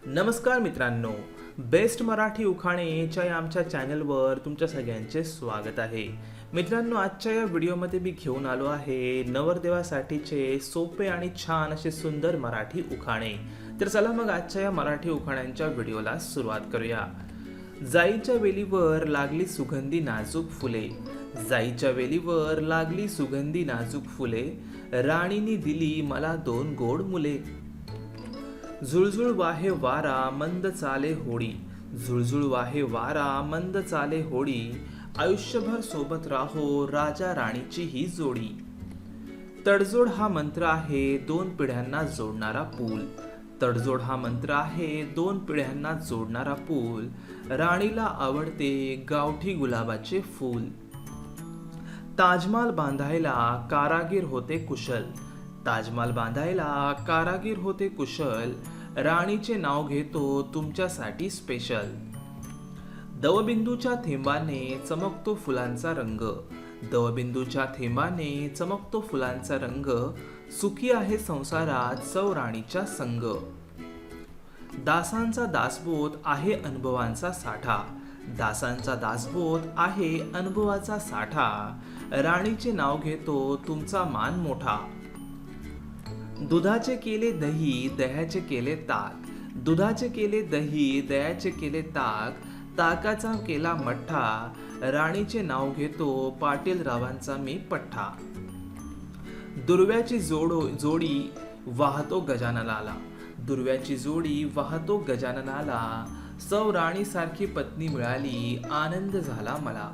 नमस्कार मित्रांनो, बेस्ट मराठी उखाणेच्या या आमच्या चॅनलवर तुमच्या सगळ्यांचे स्वागत आहे. मित्रांनो, आजच्या या व्हिडिओमध्ये मी घेऊन आलो आहे नवरदेवासाठीचे सोपे आणि छान असे सुंदर मराठी उखाणे. तर चला मग आजच्या या मराठी उखाण्यांच्या व्हिडिओला सुरुवात करूया. जाईच्या वेलीवर लागली सुगंधी नाजूक फुले, जाईच्या वेलीवर लागली सुगंधी नाजूक फुले, राणीने दिली मला 2 गोड मुले. झुळझुळ वाहे वारा मंद चाले होडी, झुळझुळ वाहे वारा मंद चाले होडी, आयुष्यभर सोबत राहो राजा राणीची ही जोडी. तडजोड हा मंत्र आहे 2 पिढ्यांना जोडणारा पूल, तडजोड हा मंत्र आहे 2 पिढ्यांना जोडणारा पूल, राणीला आवडते गावठी गुलाबाचे फूल. ताजमहाल बांधायला कारागीर होते कुशल, ताजमहाल बांधायला कारागीर होते कुशल, राणीचे नाव घेतो तुमच्यासाठी स्पेशल. दवबिंदूच्या थेंबाने चमकतो फुलांचा रंग, दवबिंदूच्या थेंबाने चमकतो फुलांचा रंग, सुखी आहे संसारात सौ राणीच्या संग. दासांचा दासबोध आहे अनुभवांचा साठा, दासांचा दासबोध आहे अनुभवाचा साठा, राणीचे नाव घेतो तुमचा मान मोठा. दुधाचे केले दही दह्याचे केले ताक, दुधाचे केले दही दह्याचे केले ताक, ताकाचा केला मठ्ठा, राणीचे नाव घेतो पाटील रावांचा मी पठ्ठा. दुर्व्याची जोडी वाहतो गजाननाला, दुर्व्याची जोडी वाहतो गजाननाला, सौ राणी सारखी पत्नी मिळाली आनंद झाला मला.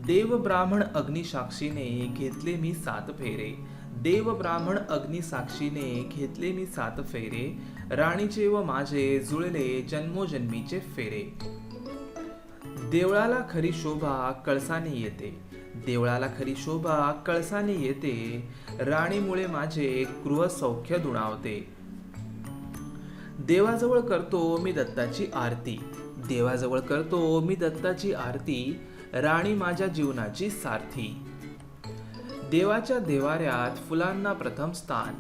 देव ब्राह्मण अग्निसाक्षीने घेतले मी 7 फेरे, देव ब्राह्मण अग्निसाक्षीने घेतले मी 7 फेरे, राणीचे व माझे जुळले जन्मोजन्मीचे फेरे. देवळाला खरी शोभा कळसाने येते, देवळाला खरी शोभा कळसाने येते, राणीमुळे माझे गृहसौख्य दुणावते. देवाजवळ करतो मी दत्ताची आरती, देवाजवळ करतो मी दत्ताची आरती, राणी माझ्या जीवनाची सारथी. देवाच्या देवाऱ्यात फुलांना प्रथम स्थान,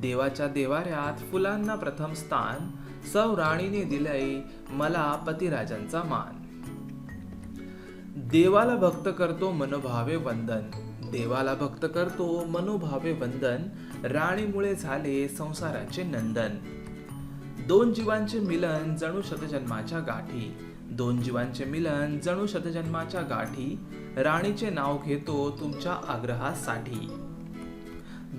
देवाच्या देवाऱ्यात फुलांना प्रथम स्थान, सौ राणीने दिलंय मला पतिराजांचा मान. देवाला भक्त करतो मनोभावे वंदन, देवाला भक्त करतो मनोभावे वंदन, राणीमुळे झाले संसाराचे नंदन. 2 जीवांचे मिलन जणू शतजन्माच्या गाठी, 2 जीवांचे मिलन जणू शतजन्माच्या गाठी, राणीचे नाव घेतो तुमच्या आग्रहासाठी.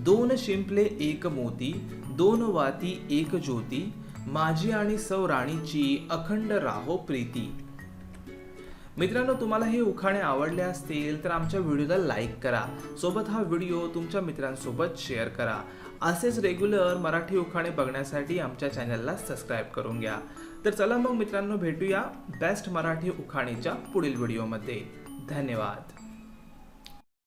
2 शिंपले 1 मोती, 2 वाती 1 ज्योती, माझी आणि सौ राणीची अखंड राहो प्रीती. मित्रांनो, तुम्हाला हे उखाणे आवडले असतील तर आमच्या व्हिडिओला लाईक करा, सोबत हा व्हिडिओ तुमच्या मित्रांसोबत शेअर करा. असेच रेग्युलर मराठी उखाणे बघण्यासाठी आमच्या चॅनलला सबस्क्राईब करून घ्या. तर चला मग मित्रांनो, भेटूया बेस्ट मराठी उखाणेच्या पुढील व्हिडिओमध्ये. धन्यवाद.